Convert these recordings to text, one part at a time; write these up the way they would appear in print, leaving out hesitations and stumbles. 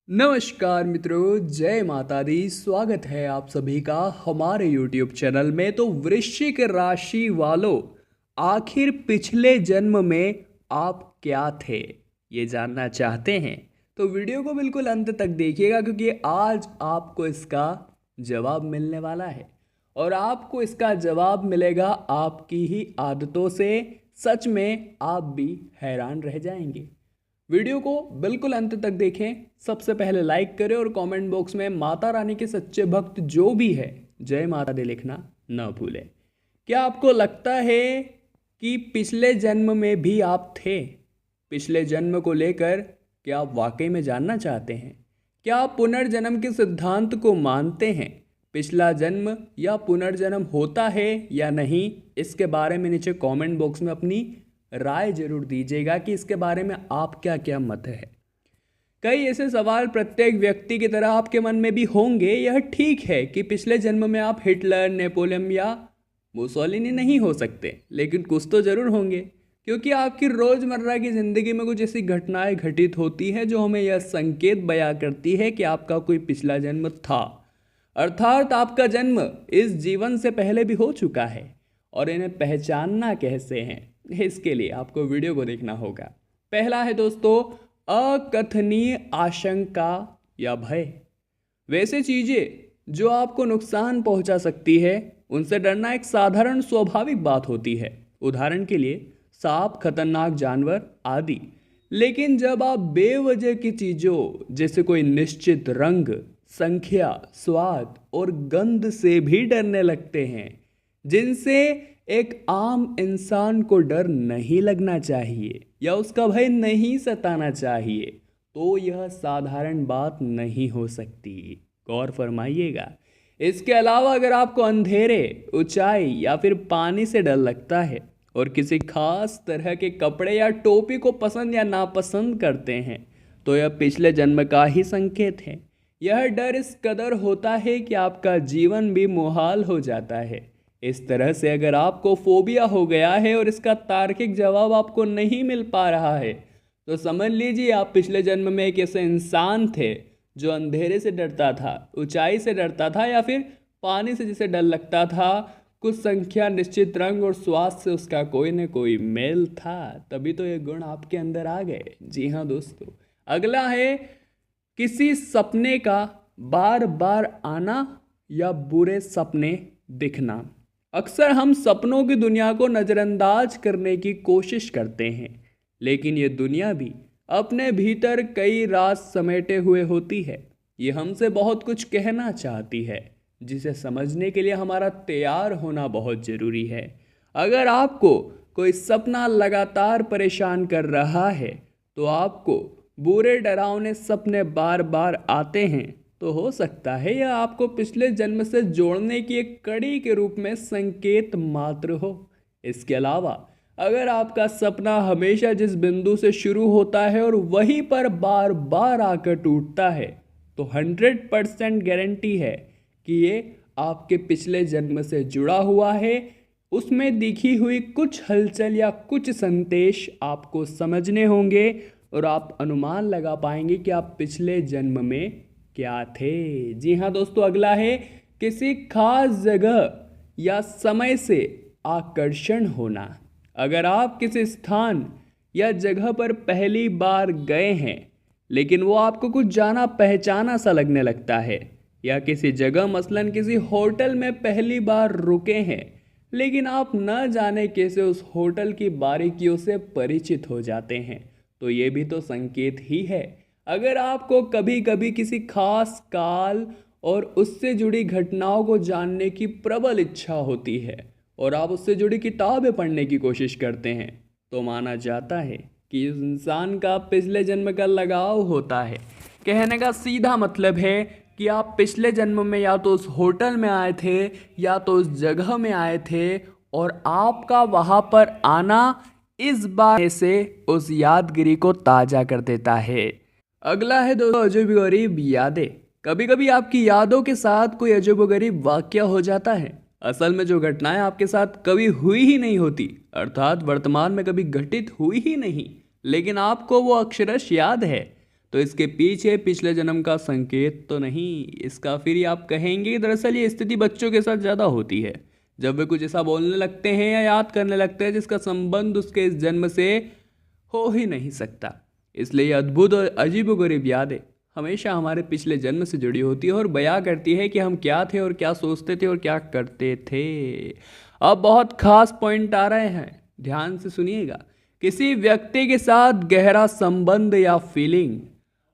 नमस्कार मित्रों, जय माता दी। स्वागत है आप सभी का हमारे YouTube चैनल में। तो वृश्चिक राशि वालों, आखिर पिछले जन्म में आप क्या थे, ये जानना चाहते हैं तो वीडियो को बिल्कुल अंत तक देखिएगा, क्योंकि आज आपको इसका जवाब मिलने वाला है। और आपको इसका जवाब मिलेगा आपकी ही आदतों से। सच में आप भी हैरान रह जाएंगे। वीडियो को बिल्कुल अंत तक देखें। सबसे पहले लाइक करें और कमेंट बॉक्स में माता रानी के सच्चे भक्त जो भी है जय माता दी लिखना न भूलें। क्या आपको लगता है कि पिछले जन्म में भी आप थे? पिछले जन्म को लेकर क्या आप वाकई में जानना चाहते हैं? क्या आप पुनर्जन्म के सिद्धांत को मानते हैं? पिछला जन्म या पुनर्जन्म होता है या नहीं, इसके बारे में नीचे कमेंट बॉक्स में अपनी राय जरूर दीजिएगा कि इसके बारे में आप क्या क्या मत है। कई ऐसे सवाल प्रत्येक व्यक्ति की तरह आपके मन में भी होंगे। यह ठीक है कि पिछले जन्म में आप हिटलर, नेपोलियन या मुसोलिनी नहीं हो सकते, लेकिन कुछ तो जरूर होंगे, क्योंकि आपकी रोजमर्रा की जिंदगी में कुछ ऐसी घटनाएं घटित होती हैं जो हमें यह संकेत बयां करती है कि आपका कोई पिछला जन्म था, अर्थात आपका जन्म इस जीवन से पहले भी हो चुका है। और इन्हें पहचानना कैसे हैं, इसके लिए आपको वीडियो को देखना होगा। पहला है दोस्तों, अकथनीय आशंका या भय। वैसे चीजें जो आपको नुकसान पहुंचा सकती है, उनसे डरना एक साधारण स्वाभाविक बात होती है। उदाहरण के लिए सांप, खतरनाक जानवर आदि। लेकिन जब आप बेवजह की चीजों जैसे कोई निश्चित रंग, संख्या, स्वाद और गंध से भी डरने लगते हैं, जिनसे एक आम इंसान को डर नहीं लगना चाहिए या उसका भय नहीं सताना चाहिए, तो यह साधारण बात नहीं हो सकती। गौर फरमाइएगा। इसके अलावा अगर आपको अंधेरे, ऊंचाई या फिर पानी से डर लगता है और किसी खास तरह के कपड़े या टोपी को पसंद या नापसंद करते हैं, तो यह पिछले जन्म का ही संकेत है। यह डर इस कदर होता है कि आपका जीवन भी मुहाल हो जाता है। इस तरह से अगर आपको फोबिया हो गया है और इसका तार्किक जवाब आपको नहीं मिल पा रहा है, तो समझ लीजिए आप पिछले जन्म में एक ऐसे इंसान थे जो अंधेरे से डरता था, ऊंचाई से डरता था या फिर पानी से जिसे डर लगता था। कुछ संख्या, निश्चित रंग और स्वाद से उसका कोई न कोई मेल था, तभी तो ये गुण आपके अंदर आ गए। जी हाँ दोस्तों। अगला है किसी सपने का बार बार आना या बुरे सपने दिखना। अक्सर हम सपनों की दुनिया को नज़रअंदाज करने की कोशिश करते हैं, लेकिन ये दुनिया भी अपने भीतर कई राज समेटे हुए होती है। ये हमसे बहुत कुछ कहना चाहती है, जिसे समझने के लिए हमारा तैयार होना बहुत ज़रूरी है। अगर आपको कोई सपना लगातार परेशान कर रहा है, तो आपको बुरे डरावने सपने बार बार आते हैं, तो हो सकता है यह आपको पिछले जन्म से जोड़ने की एक कड़ी के रूप में संकेत मात्र हो। इसके अलावा अगर आपका सपना हमेशा जिस बिंदु से शुरू होता है और वहीं पर बार बार आकर टूटता है, तो 100% गारंटी है कि ये आपके पिछले जन्म से जुड़ा हुआ है। उसमें दिखी हुई कुछ हलचल या कुछ संदेश आपको समझने होंगे और आप अनुमान लगा पाएंगे कि आप पिछले जन्म में क्या थे। जी हाँ दोस्तों। अगला है किसी खास जगह या समय से आकर्षण होना। अगर आप किसी स्थान या जगह पर पहली बार गए हैं, लेकिन वो आपको कुछ जाना पहचाना सा लगने लगता है, या किसी जगह मसलन किसी होटल में पहली बार रुके हैं, लेकिन आप न जाने कैसे उस होटल की बारीकियों से परिचित हो जाते हैं, तो ये भी तो संकेत ही है। अगर आपको कभी कभी किसी खास काल और उससे जुड़ी घटनाओं को जानने की प्रबल इच्छा होती है और आप उससे जुड़ी किताबें पढ़ने की कोशिश करते हैं, तो माना जाता है कि इस इंसान का पिछले जन्म का लगाव होता है। कहने का सीधा मतलब है कि आप पिछले जन्म में या तो उस होटल में आए थे या तो उस जगह में आए थे, और आपका वहाँ पर आना इस बार से उस यादगिरी को ताज़ा कर देता है। अगला है दोस्तों, अजीबोगरीब यादें। कभी कभी आपकी यादों के साथ कोई अजीबोगरीब वाक़या हो जाता है। असल में जो घटनाएं आपके साथ कभी हुई ही नहीं होती, अर्थात वर्तमान में कभी घटित हुई ही नहीं, लेकिन आपको वो अक्षरश याद है। तो इसके पीछे पिछले जन्म का संकेत तो नहीं। इसका फिर ही आप कहेंगे कि दरअसल ये स्थिति बच्चों के साथ ज़्यादा होती है, जब वे कुछ ऐसा बोलने लगते हैं या याद करने लगते हैं जिसका संबंध उसके इस जन्म से हो ही नहीं सकता। इसलिए ये अद्भुत और अजीबोगरीब यादें हमेशा हमारे पिछले जन्म से जुड़ी होती है और बयां करती है कि हम क्या थे और क्या सोचते थे और क्या करते थे। अब बहुत खास पॉइंट आ रहे हैं, ध्यान से सुनिएगा। किसी व्यक्ति के साथ गहरा संबंध या फीलिंग,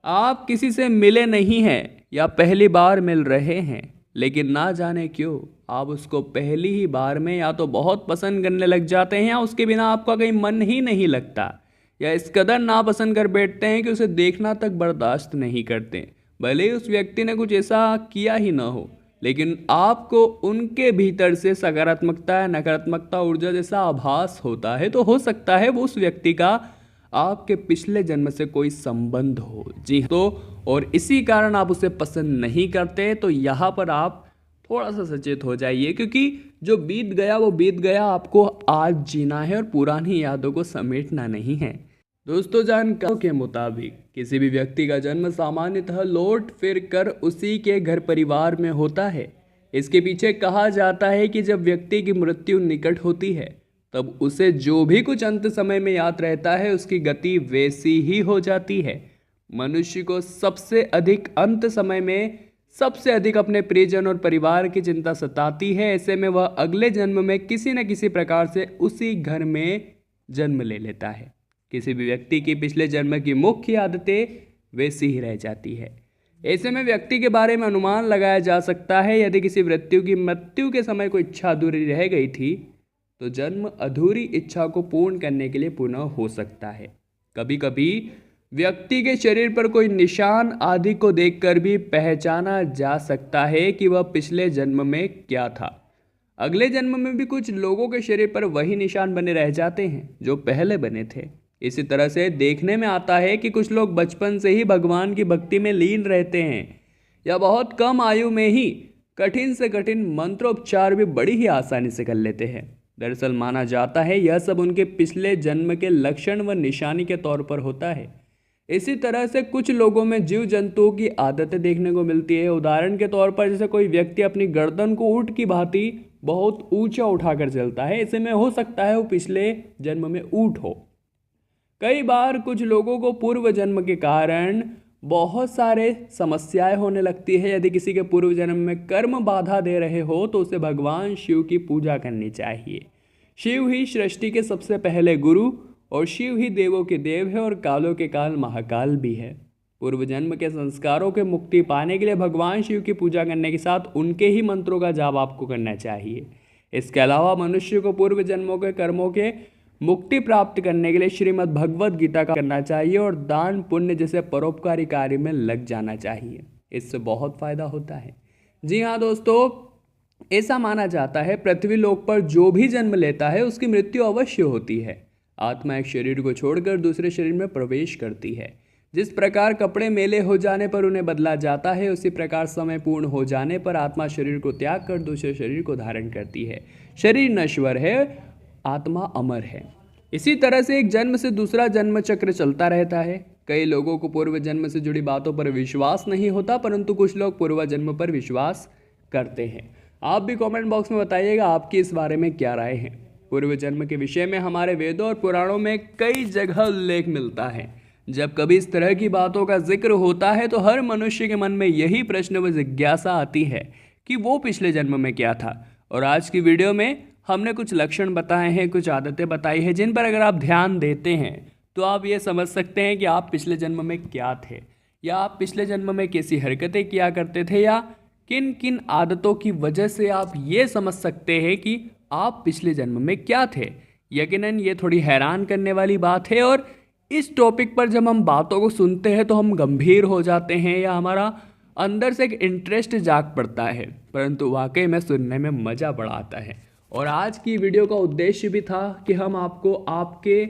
आप किसी से मिले नहीं हैं या पहली बार मिल रहे हैं, लेकिन ना जाने क्यों आप उसको पहली ही बार में या तो बहुत पसंद करने लग जाते हैं या उसके बिना आपका कहीं मन ही नहीं लगता, या इस कदर नापसंद कर बैठते हैं कि उसे देखना तक बर्दाश्त नहीं करते, भले ही उस व्यक्ति ने कुछ ऐसा किया ही ना हो, लेकिन आपको उनके भीतर से सकारात्मकता या नकारात्मकता ऊर्जा जैसा आभास होता है। तो हो सकता है वो उस व्यक्ति का आपके पिछले जन्म से कोई संबंध हो। जी तो और इसी कारण आप उसे पसंद नहीं करते। तो यहाँ पर आप थोड़ा सा सचेत हो जाइए, क्योंकि जो बीत गया वो बीत गया, आपको आज जीना है और पुरानी यादों को समेटना नहीं है। दोस्तों, जानकारों के मुताबिक किसी भी व्यक्ति का जन्म सामान्यतः लौट फिर कर उसी के घर परिवार में होता है। इसके पीछे कहा जाता है कि जब व्यक्ति की मृत्यु निकट होती है तब उसे जो भी कुछ अंत समय में याद रहता है उसकी गति वैसी ही हो जाती है। मनुष्य को सबसे अधिक अंत समय में सबसे अधिक अपने प्रियजन और परिवार की चिंता सताती है। ऐसे में वह अगले जन्म में किसी न किसी प्रकार से उसी घर में जन्म ले लेता है। किसी भी व्यक्ति की पिछले जन्म की मुख्य आदतें वैसी ही रह जाती है। ऐसे में व्यक्ति के बारे में अनुमान लगाया जा सकता है, यदि किसी मृत्यु के समय कोई इच्छा अधूरी रह गई थी तो जन्म अधूरी इच्छा को पूर्ण करने के लिए पुनः हो सकता है। कभी कभी व्यक्ति के शरीर पर कोई निशान आदि को देखकर भी पहचाना जा सकता है कि वह पिछले जन्म में क्या था। अगले जन्म में भी कुछ लोगों के शरीर पर वही निशान बने रह जाते हैं जो पहले बने थे। इसी तरह से देखने में आता है कि कुछ लोग बचपन से ही भगवान की भक्ति में लीन रहते हैं या बहुत कम आयु में ही कठिन से कठिन मंत्रोपचार भी बड़ी ही आसानी से कर लेते हैं। दरअसल माना जाता है यह सब उनके पिछले जन्म के लक्षण व निशानी के तौर पर होता है। इसी तरह से कुछ लोगों में जीव जंतुओं की आदतें देखने को मिलती है। उदाहरण के तौर पर जैसे कोई व्यक्ति अपनी गर्दन को ऊंट की भांति बहुत ऊंचा उठाकर चलता है, ऐसे में हो सकता है वो पिछले जन्म में ऊंट हो। कई बार कुछ लोगों को पूर्व जन्म के कारण बहुत सारे समस्याएं होने लगती है। यदि किसी के पूर्व जन्म में कर्म बाधा दे रहे हो तो उसे भगवान शिव की पूजा करनी चाहिए। शिव ही सृष्टि के सबसे पहले गुरु और शिव ही देवों के देव है और कालों के काल महाकाल भी है। पूर्व जन्म के संस्कारों के मुक्ति पाने के लिए भगवान शिव की पूजा करने के साथ उनके ही मंत्रों का जाप आपको करना चाहिए। इसके अलावा मनुष्य को पूर्व जन्मों के कर्मों के मुक्ति प्राप्त करने के लिए श्रीमद् भगवद गीता का करना चाहिए और दान पुण्य जैसे परोपकारी कार्य में लग जाना चाहिए। इससे बहुत फायदा होता है। जी हाँ दोस्तों, ऐसा माना जाता है पृथ्वी लोक पर जो भी जन्म लेता है उसकी मृत्यु अवश्य होती है। आत्मा एक शरीर को छोड़कर दूसरे शरीर में प्रवेश करती है। जिस प्रकार कपड़े मेले हो जाने पर उन्हें बदला जाता है, उसी प्रकार समय पूर्ण हो जाने पर आत्मा शरीर को त्याग कर दूसरे शरीर को धारण करती है। शरीर नश्वर है, आत्मा अमर है। इसी तरह से एक जन्म से दूसरा जन्म चक्र चलता रहता है। कई लोगों को पूर्व जन्म से जुड़ी बातों पर विश्वास नहीं होता, परंतु कुछ लोग पूर्व जन्म पर विश्वास करते हैं। आप भी कमेंट बॉक्स में बताइएगा आपकी इस बारे में क्या राय है। पूर्व जन्म के विषय में हमारे वेदों और पुराणों में कई जगह उल्लेख मिलता है। जब कभी इस तरह की बातों का जिक्र होता है तो हर मनुष्य के मन में यही प्रश्न व जिज्ञासा आती है कि वो पिछले जन्म में क्या था। और आज की वीडियो में हमने कुछ लक्षण बताए हैं, कुछ आदतें बताई हैं, जिन पर अगर आप ध्यान देते हैं तो आप ये समझ सकते हैं कि आप पिछले जन्म में क्या थे, या आप पिछले जन्म में कैसी हरकतें किया करते थे, या किन किन आदतों की वजह से आप ये समझ सकते हैं कि आप पिछले जन्म में क्या थे। यकीनन ये थोड़ी हैरान करने वाली बात है और इस टॉपिक पर जब हम बातों को सुनते हैं तो हम गंभीर हो जाते हैं या हमारा अंदर से एक इंटरेस्ट जाग पड़ता है, परंतु वाकई में सुनने में मज़ा बड़ा आता है। और आज की वीडियो का उद्देश्य भी था कि हम आपको आपके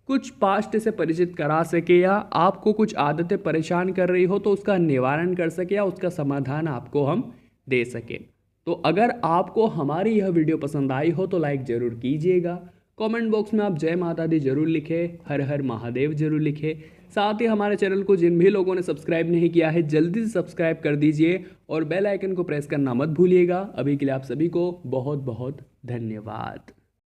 कुछ पास्ट से परिचित करा सके, या आपको कुछ आदतें परेशान कर रही हो तो उसका निवारण कर सके या उसका समाधान आपको हम दे सके। तो अगर आपको हमारी यह वीडियो पसंद आई हो तो लाइक ज़रूर कीजिएगा। कमेंट बॉक्स में आप जय माता दी जरूर लिखें, हर हर महादेव जरूर लिखें। साथ ही हमारे चैनल को जिन भी लोगों ने सब्सक्राइब नहीं किया है जल्दी से सब्सक्राइब कर दीजिए और बेल आइकन को प्रेस करना मत भूलिएगा। अभी के लिए आप सभी को बहुत बहुत धन्यवाद।